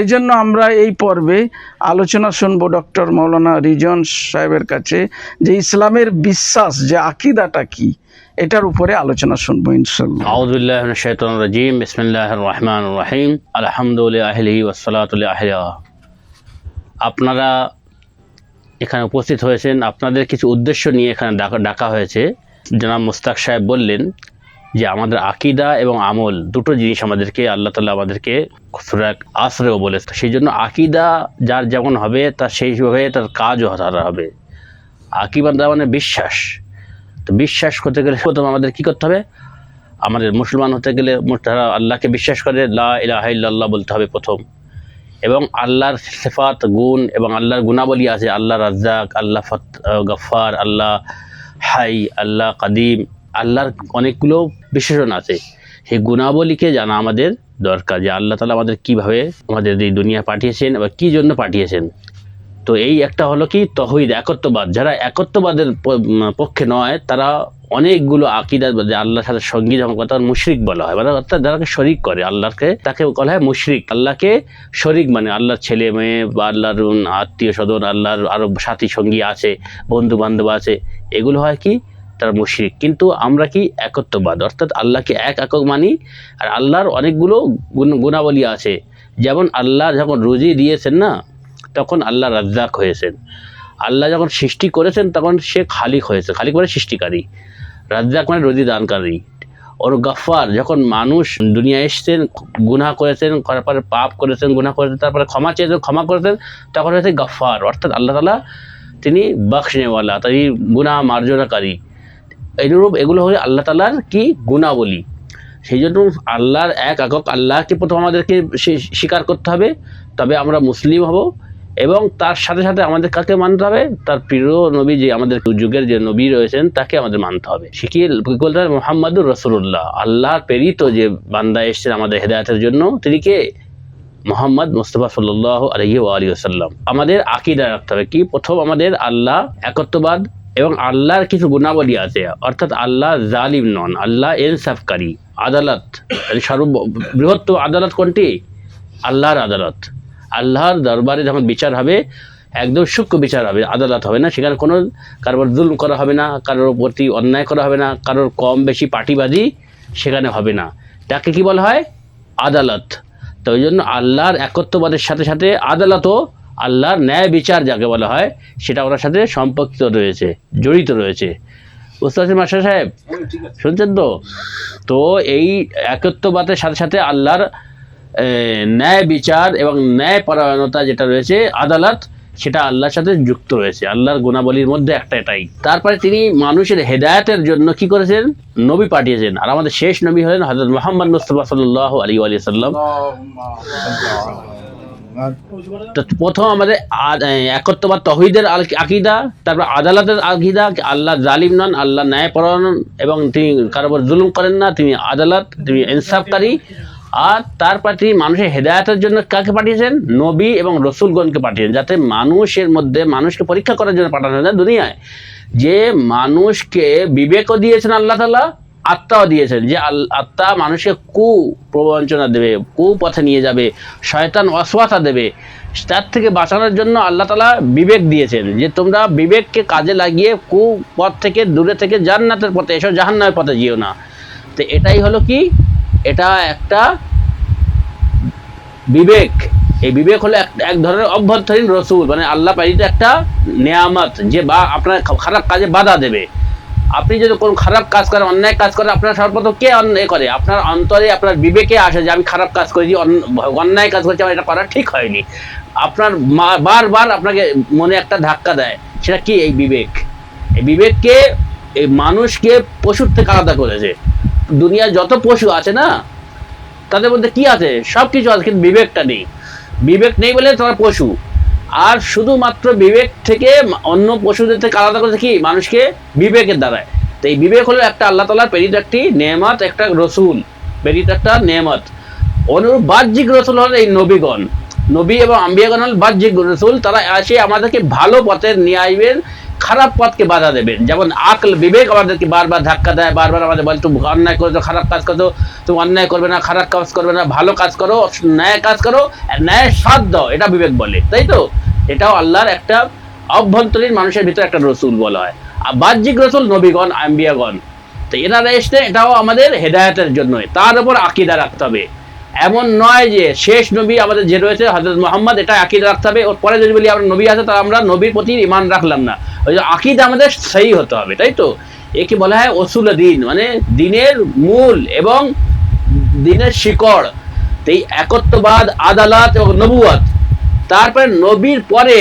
এই জন্য আমরা এই পর্বে আলোচনা শুনবো ডক্টর মৌলানা রিজন সাহেবের কাছে যে ইসলামের বিশ্বাস যে আকীদাটা কি, এটার উপরে আলোচনা শুনবো ইনশাআল্লাহ। আউযু বিল্লাহি মিনাশ শাইতানির রাজীম, বিসমিল্লাহির রহমানির রহিম, আলহামদুলিল্লাহি ওয়াসসালাতু আলা। আপনারা এখানে উপস্থিত হয়েছেন, আপনাদের কিছু উদ্দেশ্য নিয়ে এখানে ডাকা হয়েছে। জনাব মুস্তাক সাহেব বললেন যে আমাদের আকীদা এবং আমল দুটো জিনিস আমাদেরকে আল্লাহ তাআলা আমাদেরকে সূরা আসরেও বলেছে। সেই জন্য আকীদা যার যেমন হবে তার সেইভাবে তার কাজও হবে। আকীদা মানে বিশ্বাস। তো বিশ্বাস করতে গেলে প্রথম আমাদের কি করতে হবে? আমাদের মুসলমান হতে গেলে তারা আল্লাহকে বিশ্বাস করে লা ইলাহা ইল্লাল্লাহ বলতে হবে প্রথম, এবং আল্লাহর সিফাত গুণ এবং আল্লাহর গুণাবলী আছে, আল্লাহ রাজ্জাক, আল্লাহ গফফার, আল্লাহ হাই, আল্লাহ কাদিম, আল্লাহর অনেকগুলো বিশেষণ আছে। সেই গুণাবলীকে জানা আমাদের দরকার, যে আল্লাহ তাআলা আমাদের কীভাবে আমাদের এই দুনিয়া পাঠিয়েছেন বা কী জন্য পাঠিয়েছেন। তো এই একটা হলো কি তাওহীদ, একত্ববাদ। যারা একত্ববাদের পক্ষে নয় তারা অনেকগুলো আকীদা, আল্লাহর সাথে সঙ্গী যখন কথা মুশরিক বলা হয়, মানে অর্থাৎ যারাকে শরিক করে আল্লাহকে, তাকে বলা হয় মুশরিক। আল্লাহকে শরিক মানে আল্লাহর ছেলে মেয়ে বা আল্লাহর আত্মীয় স্বজন, আল্লাহর আরো সাথী সঙ্গী আছে, বন্ধু বান্ধব আছে, এগুলো হয় কি তারা মুশরিক। কিন্তু আমরা কি একত্ববাদ, অর্থাৎ আল্লাহকে একক মানি। আর আল্লাহর অনেকগুলো গুণাবলী আছে, যেমন আল্লাহ যখন রুজি দিয়েছেন না, তখন আল্লাহ রাজ্জাক হয়েছেন। আল্লাহ যখন সৃষ্টি করেছেন তখন সে খালিক হয়েছে, খালিক মানে সৃষ্টিকারী, রাজ্জাক মানে রুজি দানকারী। ওর গফফার, যখন মানুষ দুনিয়া এসেছেন, গুনাহ করেছেন, তারপরে পাপ করেছেন, গুনাহ করেছেন, তারপরে ক্ষমা চেয়েছেন, ক্ষমা করেছেন, তখন হয়েছে গফফার, অর্থাৎ আল্লাহ তাআলা তিনি বখশনেওয়ালা, তিনি গুনাহ মার্জনাকারী। এইরূপ এগুলো হলো আল্লাহ তাআলার কি গুণাবলী। সেই জন্য আল্লাহর একক আল্লাহকে প্রথম আমাদেরকে স্বীকার করতে হবে, তবে আমরা মুসলিম হব। এবং তার সাথে সাথে আমাদের কাকে মানতে হবে? তার প্রিয় নবী, যে আমাদের যুগের যে নবী রয়েছেন তাকে আমাদের মানতে হবে। শিখিয়ে বলতে হবে মুহাম্মাদুর রাসূলুল্লাহ, আল্লাহর প্রেরিত যে বান্দা এসেছেন আমাদের হেদায়েতের জন্য, তিনি কে? মুহাম্মদ মুস্তাফা সাল্লাল্লাহু আলাইহি ওয়া আলিহি ওয়াসাল্লাম। আমাদের আকীদা রাখতে হবে কি? প্রথম আমাদের আল্লাহ একত্ববাদ এবং আল্লাহর কিছু গুণাবলী আছে, অর্থাৎ আল্লাহ জালিম নন, আল্লাহ ইনসাফকারী। আদালত, সর্ববৃহত্তম আদালত কোনটি? আল্লাহর আদালত। আল্লাহর দরবারে যখন বিচার হবে, একদম সূক্ষ্ম বিচার হবে, আদালত হবে না। সেখানে কোনো কারোর জুলম করা হবে না, কারোর প্রতি অন্যায় করা হবে না, কারোর কম বেশি পার্টিবাজি সেখানে হবে না। তাকে কি বলা হয়? আদালত। তো ওই জন্য আল্লাহর একত্ববাদের সাথে সাথে আদালতও, আল্লাহর ন্যায় বিচার যাকে বলা হয়, সেটা ওনার সাথে সম্পর্কিত রয়েছে, জড়িত রয়েছে। বুঝতে পারছেন মাস্টার সাহেব? শুনছেন তো? তো এই একত্ববাদের সাথে সাথে আল্লাহর ন্যায় বিচার এবং ন্যায় পরায়ণতা যেটা রয়েছে, আদালত, সেটা আল্লাহর সাথে যুক্ত রয়েছে। আল্লাহর গুণাবলীর মধ্যে একটা এটাই। তারপরে তিনি মানুষের হেদায়েতের জন্য কি করেছেন? নবী পাঠিয়েছেন। আর আমাদের শেষ নবী হলেন হযরত মুহাম্মদ মুস্তাফা সাল্লাল্লাহু আলাইহি ওয়া সাল্লাম। তো প্রথম আমাদের একত্ববাদ তাওহীদের আকীদা, তারপর আদালতের আকীদা, আল্লাহ জালিম নন, আল্লাহ ন্যায়পরায়ণ এবং তিনি কারোর উপর জুলুম করেন না, তিনি আদালত, তিনি ইনসাফকারী। আর তারপর তিনি মানুষের হেদায়েতের জন্য কাকে পাঠিয়েছেন? নবী এবং রসুলগণকে পাঠিয়েছেন, যাতে মানুষের মধ্যে, মানুষকে পরীক্ষা করার জন্য পাঠানো যায় দুনিয়ায়। যে মানুষকে বিবেকও দিয়েছেন আল্লাহ তাআলা, আত্মাও দিয়েছেন, যে আত্মা মানুষকে প্রবঞ্চনা দেবে, পথে নিয়ে যাবে, শয়তান ওয়াসওয়াসা দেবে, তার থেকে বাঁচানোর জন্য আল্লাহ তাআলা বিবেক দিয়েছেন, যে তোমরা বিবেককে কাজে লাগিয়ে পথ থেকে দূরে থেকে জান্নাতের পথে এসো, জাহান্নামের পথে যেও না। তো এটাই হলো কি? এটা একটা বিবেক। এই বিবেক হলো এক ধরনের অভ্যন্তরীণ রসুল, মানে আল্লাহ প্রেরিত একটা নেয়ামত, যে বা আপনার খারাপ কাজে বাধা দেবে। আপনি যদি কোনো খারাপ কাজ করেন, অন্যায় কাজ করেন, আপনার সর্বপ্রথম কে অন্যায় করে? আপনার অন্তরে, আপনার বিবেকে আসে যে আমি খারাপ কাজ করেছি, অন্যায় কাজ করেছি, আমার এটা করা ঠিক হয়নি। আপনার বারবার আপনাকে মনে একটা ধাক্কা দেয়, সেটা কি? এই বিবেক। এই বিবেককে, এই মানুষকে পশুর থেকে আলাদা করেছে। দুনিয়ার যত পশু আছে না, তাদের মধ্যে কি আছে? সব কিছু আছে, কিন্তু বিবেকটা নেই। বিবেক নেই বলে তারা পশু। আর শুধুমাত্র বিবেক থেকে অন্য পশুদের থেকে আলাদা করেছে কি? মানুষকে বিবেকের দ্বারায়। তো এই বিবেক হলো একটা আল্লাহ তাআলার প্রেরিত একটি নেয়ামত, একটা রসুল প্রেরিত একটা নেয়ামত। অনুরূপ বাহ্যিক রসুল হলো এই নবীগণ, নবী এবং আম্বিয়াগণ হল বাহ্যিক রাসূল, তারা এসে আমাদেরকে ভালো পথে নিয়ে আসবেন, খারাপ পথকে বাধা দেবেন। যেমন আকল বিবেক আমাদেরকে বারবার ধাক্কা দেয়, বারবার আমাদের বলে তুমি অন্যায় করছো, খারাপ কাজ করছো, তুমি অন্যায় করবে না, খারাপ কাজ করবে না, ভালো কাজ করো, ন্যায় কাজ করো, ন্যায় সাথ দাও, এটা বিবেক বলে, তাই তো? এটাও আল্লাহর একটা অভ্যন্তরীণ মানুষের ভিতরে একটা রসুল বলা হয়। আর বাহ্যিক রসুল নবীগণ আম্বিয়াগণ, তো এনারা এসে এটাও আমাদের হেদায়েতের জন্য, তার উপর আকীদা রাখতে হবে। এমন নয় যে শেষ নবী আমাদের যে রয়েছে হযরত মুহাম্মদ, এটা আকীদা রাখতে হবে, ওর পরে যদি বলি আমরা নবী আছে তাহলে আমরা নবীর প্রতি ঈমান রাখলাম না। ওই যে আকীদা আমাদের সহি হতে হবে, তাই তো? একে বলা হয় উসুল দ্বীন, মানে দিনের মূল এবং দিনের শিকড়। এই একত্ববাদ, আদালত এবং নবুয়ত, তারপরে নবীর পরে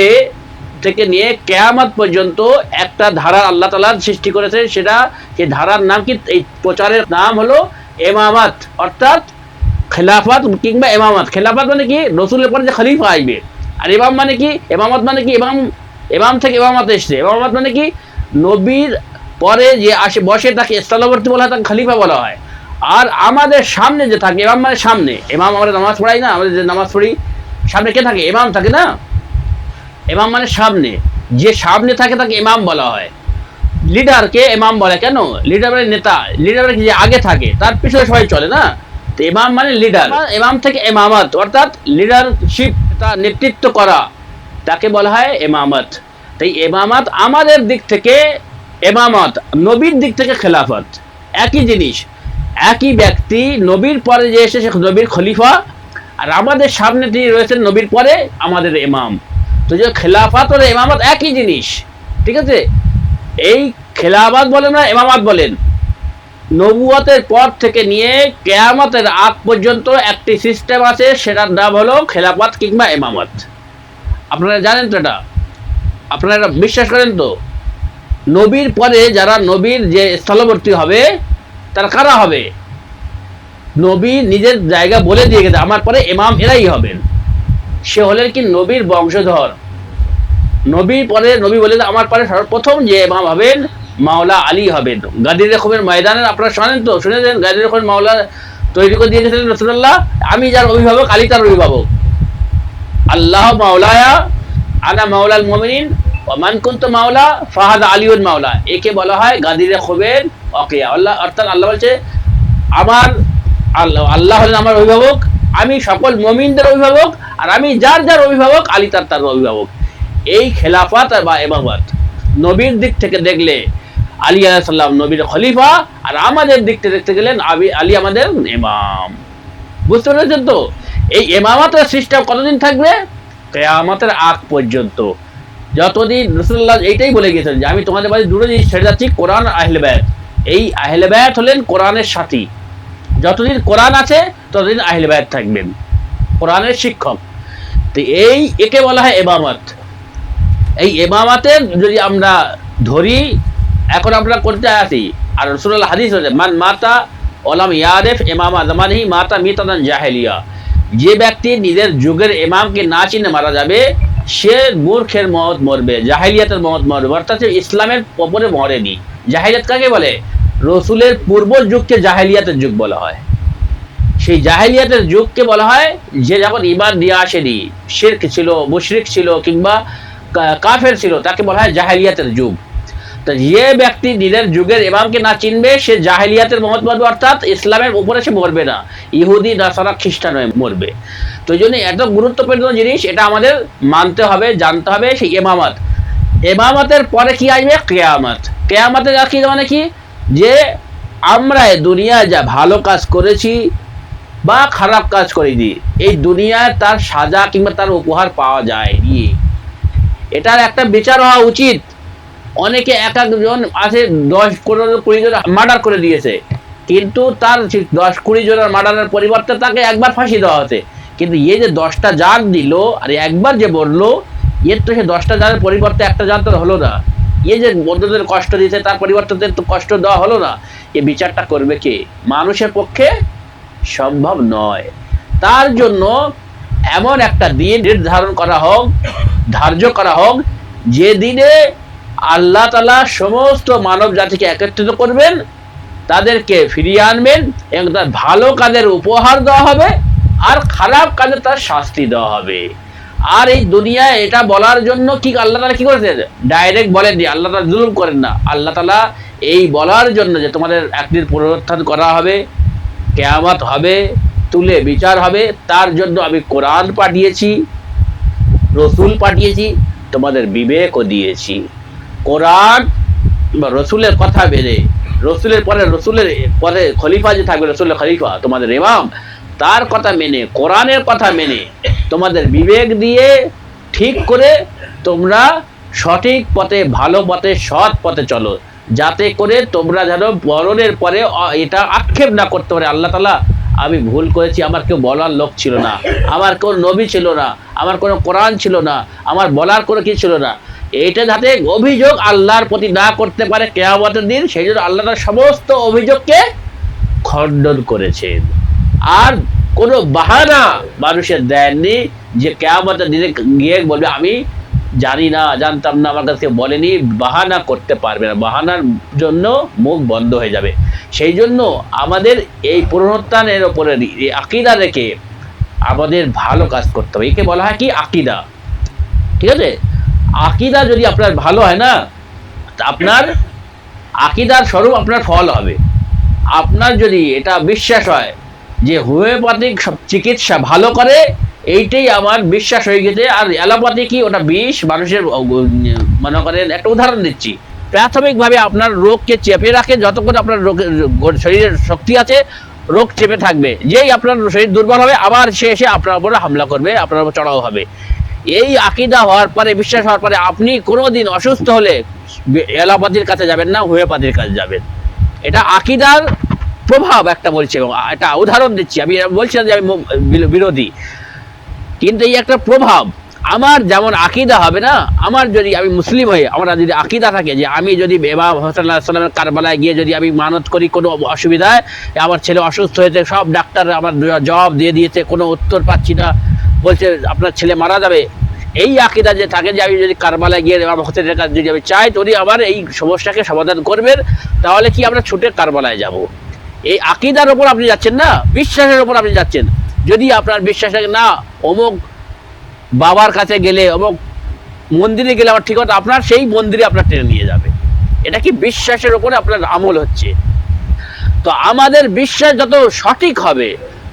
থেকে নিয়ে কিয়ামত পর্যন্ত একটা ধারা আল্লাহ তাআলা সৃষ্টি করেছে, সেটা সেই ধারার নাম কি? এই প্রচারের নাম হলো ইমামাত, অর্থাৎ খেলাফত কিংবা ইমামত। খেলাফত মানে কি? রসুলের পরে যে খলিফা আসবে। আর ইমাম মানে কি? ইমামত মানে কি? ইমাম থেকে ইমামত এসছে। ইমামত মানে কি? নবীর পরে যে আসে বসে তাকে স্থলবর্তী বলা হয়, তাকে খলিফা বলা হয়। আর আমাদের সামনে যে থাকে, ইমাম মানে সামনে, ইমাম আমরা নামাজ পড়াই না, আমাদের যে নামাজ পড়ি সামনে কে থাকে? ইমাম থাকে না? ইমাম মানে সামনে, যে সামনে থাকে তাকে ইমাম বলা হয়। লিডারকে ইমাম বলে কেন? লিডার মানে নেতা, লিডার মানে কি? যে আগে থাকে, তার পিছনে সবাই চলে না, তো ইমাম মানে লিডার। ইমাম থেকে ইমামত, অর্থাৎ লিডারশিপ, তা নেতৃত্ব করা, তাকে বলা হয় ইমামত। তাই ইমামত আমাদের দিক থেকে ইমামত, নবীর দিক থেকে খেলাফত, একই জিনিস, একই ব্যক্তি। নবীর পরে যে এসে সে নবীর খলিফা, আর আমাদের সামনে তিনি রয়েছেন নবীর পরে আমাদের ইমাম। তো যে খেলাফত আর ইমামত একই জিনিস, ঠিক আছে? এই খেলাফত বলেন না ইমামত বলেন, নবুয়তের পর থেকে নিয়ে কিয়ামতের আগ পর্যন্ত একটি সিস্টেম আছে, সেটার নাম হলো খেলাফত কিংবা ইমামত। আপনারা জানেন তো এটা? আপনারা বিশ্বাস করেন তো? নবীর পরে যারা নবীর যে স্থলবর্তী হবে তারা কারা হবে? নবী নিজের জায়গা বলে দিয়ে গেছে, আমার পরে ইমাম এরাই হবেন। সে হলেন কি? নবীর বংশধর। নবীর পরে নবী বলে আমার পরে সর্বপ্রথম যে ইমাম হবেন মাওলা আলী হবেন। গাদির রকমের ময়দানে আপনারা শোনেন তো? শুনেছেন গাদির রকমের মাওলা তৈরি করে দিয়ে গেছিলেন রাসূলুল্লাহ, আমি যার অভিভাবক আলী তার অভিভাবক। আল্লাহ মাওলায়া আনা মাওলাল মুমিনিন ওয়া মান কুনতু মাওলা ফাহাদা আলিউল মাওলা, একে বলা হয় গাদির রকমের ওয়াকিয়া। আল্লাহ, অর্থাৎ আল্লাহ বলছে আমার আল্লাহ হলেন আমার অভিভাবক, আমি সকল মুমিনদের অভিভাবক, আর আমি যার যার অভিভাবক আলী তার অভিভাবক। এই খেলাফত বা ইমামত নবীর দিক থেকে দেখলে আলী আলাইহিস সালাম নবীর খলিফা, আর আমাদের দিক থেকে দেখতে গেলেন আলী আমাদের ইমাম। বুঝতে পেরেছেন তো? এই ইমামতের সিস্টেম কতদিন থাকবে? কিয়ামতের আগ পর্যন্ত। যতদিন রাসূলুল্লাহ এইটাই বলে গেছেন যে আমি তোমাদের মাঝে দুটো জিনিস ছেড়ে যাচ্ছি, কোরআন আর আহলে বায়াত। এই আহলে বায়াত হলেন কোরআনের সাথী। যতদিন কোরআন আছে ততদিন আহলে বায়াত থাকবেন, কোরআনের শিক্ষক। তো একে বলা হয় ইমামত। এই ইমামতের যদি আমরা ধরি, এখন আমরা করতে আসি, আর রাসূলুল্লাহ হাদিস হচ্ছে মান মাতা ওলাম ইয়ারিফ ইমামা জামানিহি মাতা মিতাতান জাহেলিয়া, যে ব্যক্তি নিজের যুগের ইমামকে না চিনে মারা যাবে সে মূর্খের মওত মরবে, জাহেলিয়াতের মওত মরবে, অর্থাৎ ইসলামের উপরে মরেনি। জাহেলিয়াত কাকে বলে? রসুলের পূর্ব যুগকে জাহেলিয়াতের যুগ বলা হয়। সেই জাহেলিয়াতের যুগকে বলা হয় যে যখন ঈমান নিয়ে আসেনি, শিরক ছিল, মুশরিক ছিল কিংবা কাফের ছিল, তাকে বলা হয় জাহেলিয়াতের যুগ। তো যে ব্যক্তি নিজের যুগের ইমামকে না চিনবে সে জাহেলিয়াতের মওত মরবে, অর্থাৎ ইসলামের উপরে সে মরবে না, ইহুদি নাসারা খ্রিস্টান হয়ে মরবে। তো এই জন্য এত গুরুত্বপূর্ণ জিনিস, এটা আমাদের মানতে হবে, জানতে হবে। সেই ইমামত, ইমামতের পরে কি আসবে? কিয়ামত। কিয়ামতের আকীদা মানে কি? যে আমরা দুনিয়ায় যা ভালো কাজ করেছি বা খারাপ কাজ করিনি, এই দুনিয়ায় তার সাজা কিংবা তার উপহার পাওয়া যায়নি, এটার একটা বিচার হওয়া উচিত। অনেকে এক একজন আছে 10-15-20 জন মার্ডার করে দিয়েছে, কিন্তু তার 10-20 জনের মার্ডারের পরিবর্তে তাকে একবার ফাঁসি দেওয়া হতে, কিন্তু যে 10টা জান দিল আর একবার যে বললো, এর তো সে 10টা জানের পরিবর্তে একটা জান তো হলো না। যে বন্ধুদের কষ্ট দিয়েছে তার পরিবর্তে তো কষ্ট দেওয়া হলো না। এই বিচারটা করবে কে? মানুষের পক্ষে সম্ভব নয়। তার জন্য এমন একটা দিন নির্ধারণ করা হোক, ধার্য করা হোক, যে দিনে আল্লাহ তাআলা সমস্ত মানব জাতিকে একত্রিত করবেন, তাদেরকে ফিরিয়ে আনবেন এবং তার ভালো কাজের উপহার দেওয়া হবে, আর খারাপ কাজে তার শাস্তি দেওয়া হবে। আর এই দুনিয়ায় এটা বলার জন্য কি আল্লাহ তাআলা কি করেছেন, ডাইরেক্ট বলেননি, আল্লাহ তাআলা জুলুম করেন না। আল্লাহ তাআলা এই বলার জন্য যে তোমাদের একদিন পুনরুত্থান করা হবে, কিয়ামত হবে, তুলে বিচার হবে, তার জন্য আমি কোরআন পাঠিয়েছি, রসুল পাঠিয়েছি, তোমাদের বিবেকও দিয়েছি। কোরআন বা রসুলের কথা মেনে, রসুলের পরে খলিফা যে থাকবে, রসুলের খলিফা তোমাদের ইমাম, তার কথা মেনে, কোরআনের কথা মেনে, তোমাদের বিবেক দিয়ে ঠিক করে তোমরা সঠিক পথে, ভালো পথে, সৎ পথে চলো, যাতে করে তোমরা যেন মরণের পরে এটা আক্ষেপ না করতে পারে, আল্লাহ তাআলা আমি ভুল করেছি, আমার কেউ বলার লোক ছিল না, আমার কোনো নবী ছিল না, আমার কোনো কোরআন ছিল না, আমার বলার কোনো কিছু ছিল না, এইটা যাতে অভিযোগ আল্লাহর প্রতি না করতে পারে কিয়ামতের দিন, সেই জন্য আল্লাহ তাআলা সমস্ত অভিযোগকে খণ্ডন করেছেন। আর কোনো বাহানা মানুষের দেননি যে কিয়ামতের দিনে গিয়ে বলবে আমি জানি না, জানতাম না, আমার কাছে বলেনি, বাহানা করতে পারবে না, বাহানার জন্য মুখ বন্ধ হয়ে যাবে। সেই জন্য আমাদের এই পুনরুত্থানের ওপরে আকীদা রেখে আমাদের ভালো কাজ করতে হবে। একে বলা হয় কি আকীদা, ঠিক আছে? আকীদা যদি আপনার ভালো হয় না, আপনার আকীদার স্বরূপ আপনার ফল হবে। আপনার যদি এটা বিশ্বাস হয় যে হোমিওপ্যাথিক চিকিৎসা ভালো করে, এইটাই আমার বিশ্বাস হয়ে গেছে, আর অ্যালোপ্যাথি কি ওটা বিষ মানুষের, মনে করেন একটা উদাহরণ দিচ্ছি, প্রাথমিকভাবে আপনার রোগকে চেপে রাখে, যতক্ষণ আপনার শরীরের শক্তি আছে রোগ চেপে থাকবে, যেই আপনার শরীর দুর্বল হবে আবার সে এসে আপনার উপরে হামলা করবে, আপনার উপর চড়াও হবে। এই আকীদা হওয়ার পরে, বিশ্বাস হওয়ার পরে আপনি কোনোদিন অসুস্থ হলে অ্যালোপ্যাথির কাছে যাবেন না, হোমিওপ্যাথির কাছে যাবেন। এটা আকীদার প্রভাব একটা বলছে, এবং একটা উদাহরণ দিচ্ছি, আমি বলছি না যে আমি বিরোধী, কিন্তু এই একটা প্রভাব। আমার যেমন আকীদা হবে না, আমার যদি আমি মুসলিম হয়ে আমার যদি আকীদা থাকে যে আমি যদি ইমাম হোসেন আলাইহিস সালামের কারবালায় গিয়ে যদি আমি মানত করি কোনো অসুবিধায়, আমার ছেলে অসুস্থ হয়েছে, সব ডাক্তার আমার জবাব দিয়ে দিয়েছে, কোনো উত্তর পাচ্ছি না, বলছে আপনার ছেলে মারা যাবে, এই আকীদা যে থাকে যে আমি যদি কারবালায় গিয়ে ইমাম হোসেনের কাছে যদি আমি চাই যদি আমার এই সমস্যাকে সমাধান করবেন, তাহলে কি আমরা ছুটে কারবালায় যাব। এই আকীদার ওপর আপনি যাচ্ছেন না, বিশ্বাসের ওপর আপনি যাচ্ছেন। যদি আপনার বিশ্বাস থাকে না অমুক বাবার কাছে গেলে, অমুক মন্দিরে গেলে আমার ঠিক হতো, আপনার সেই মন্দিরে আপনার টেনে নিয়ে যাবে। এটা কি বিশ্বাসের ওপরে আপনার আমল হচ্ছে। তো আমাদের বিশ্বাস যত সঠিক হবে,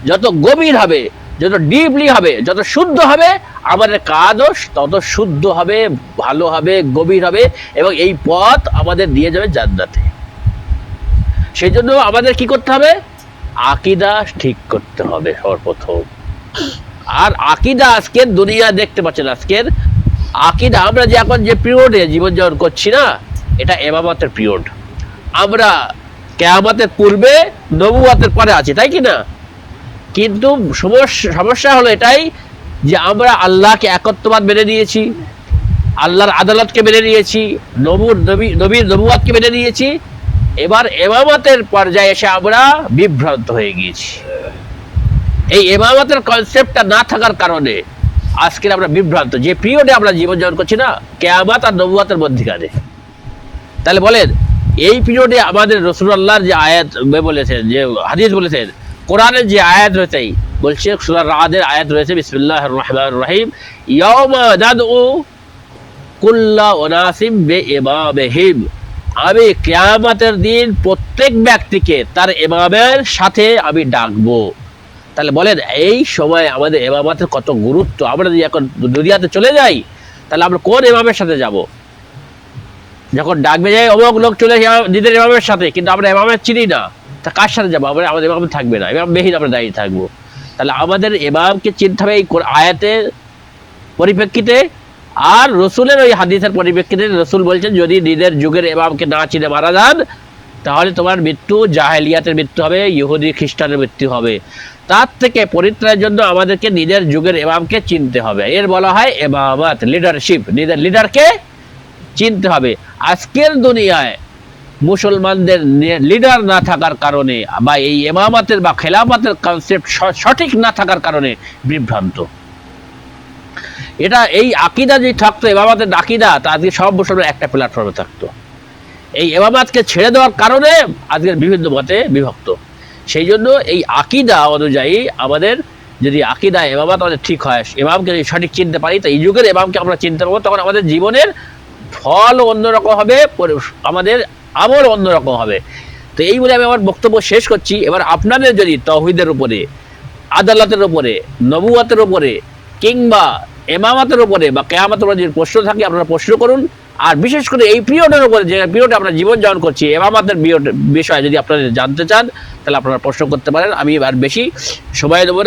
যত গভীর হবে, যত ডিপলি হবে, যত শুদ্ধ হবে, আমাদের কাজও তত শুদ্ধ হবে, ভালো হবে, গভীর হবে, এবং এই পথ আমাদের দিয়ে যাবে জান্নাতে। সেই জন্য আমাদের কি করতে হবে, আকীদা ঠিক করতে হবে সর্বপ্রথম। আর আকীদা আজকের দুনিয়া দেখতে পাচ্ছেন, আজকের আকীদা আমরা যে এখন যে পিরিয়ডে জীবনযাপন করছি না, এটা ইমামতের পিরিয়ড। আমরা কিয়ামতের পূর্বে, নবুয়তের পরে আছি, তাই কি না? কিন্তু সমস্যা হলো এটাই যে আমরা আল্লাহকে একত্ববাদ মেনে নিয়েছি, আল্লাহর আদালতকে মেনে নিয়েছি, নবীর নবুয়তকে মেনে নিয়েছি। এবার ইমামতের পর্যায়ে এসে আমরা বিভ্রান্ত হয়ে গিয়েছি। এই ইমামতের কনসেপ্টটা না থাকার কারণে আজকে আমরা বিভ্রান্ত। যে পিরিয়ডে আমরা জীবনযাপন করছি না, কিয়ামত আর নবুয়তের মধ্যখানে, তাহলে বলেন এই পিরিয়ডে আমাদের রাসূলুল্লাহর যে আয়াত বলেছেন, যে হাদিস বলেছেন, কোরআনের যে আয়াত রয়েছে, বলছে সূরা রাদের আয়াত রয়েছে, বিসমিল্লাহির রহমানির রহিম, ইয়াউমা নাদউ কুল্লা উনাসিম বিইমামিহিম, আমি কিয়ামতের দিন প্রত্যেক ব্যক্তিকে তার ইমামের সাথে আমি ডাকবো। তাহলে বলেন এই সময় আমাদের ইমামতের কত গুরুত্ব। আমরা যদি এখন দুনিয়াতে চলে যাই, তাহলে আমরা কোন ইমামের সাথে যাব? যখন ডাকবে যাই অমুক লোক চলে নিজের ইমামের সাথে, কিন্তু আমরা ইমামের চিনি না, তা কার সাথে যাবো? আমরা আমাদের ইমাম থাকবে না, ইমাম মেহিন আমরা দাঁড়িয়ে থাকবো। তাহলে আমাদের ইমামকে চিনতে হবে এই আয়াতের পরিপ্রেক্ষিতে, আর রসুলের ওই হাদিসের পরিপ্রেক্ষিতে। রসুল বলছেন যদি নিজের যুগের ইমামকে না চিনে মারা যান, তাহলে তোমার মৃত্যু জাহেলিয়াতের মৃত্যু হবে, ইহুদি খ্রিস্টানের মৃত্যু হবে। তার থেকে পরিত্রাণের জন্য আমাদেরকে নিজের যুগের ইমামকে চিনতে হবে। এর বলা হয় ইমামত, লিডারশিপ। নিজের লিডারকে চিনতে হবে। আজকের দুনিয়ায় মুসলমানদের লিডার না থাকার কারণে, বা এই ইমামতের বা খেলাফতের কনসেপ্ট সঠিক না থাকার কারণে বিভ্রান্ত। এটা এই আকীদা যদি থাকতো, ইমামতের আকীদা, তা আজকে সব মুসলমান একটা প্ল্যাটফর্মে থাকতো। এই ইমামতকে ছেড়ে দেওয়ার কারণে আজকের বিভিন্ন মতে বিভক্ত। সেই জন্য এই আকীদা অনুযায়ী আমাদের যদি আকীদা ইমামাত আমাদের ঠিক হয়, ইমামকে যদি সঠিক চিনতে পারি, তো এই যুগের ইমামকে আমরা চিনতে পারবো, তখন আমাদের জীবনের ফল অন্যরকম হবে, আমাদের আমল অন্যরকম হবে। তো এই বলে আমি আমার বক্তব্য শেষ করছি। এবার আপনাদের যদি তাওহীদের উপরে, আদালতের উপরে, নবুয়তের উপরে কিংবা ইমামাতের উপরে বা কিয়ামতের উপরে যদি প্রশ্ন থাকে, আপনারা প্রশ্ন করুন। আর বিশেষ করে এই পিরিয়ডের উপরে, যে পিরিয়ডে আমরা জীবন যাপন করছি, ইমামাতের বিষয় যদি আপনারা জানতে চান, তাহলে আপনারা প্রশ্ন করতে পারেন। আমি আর বেশি সময় দেবো না।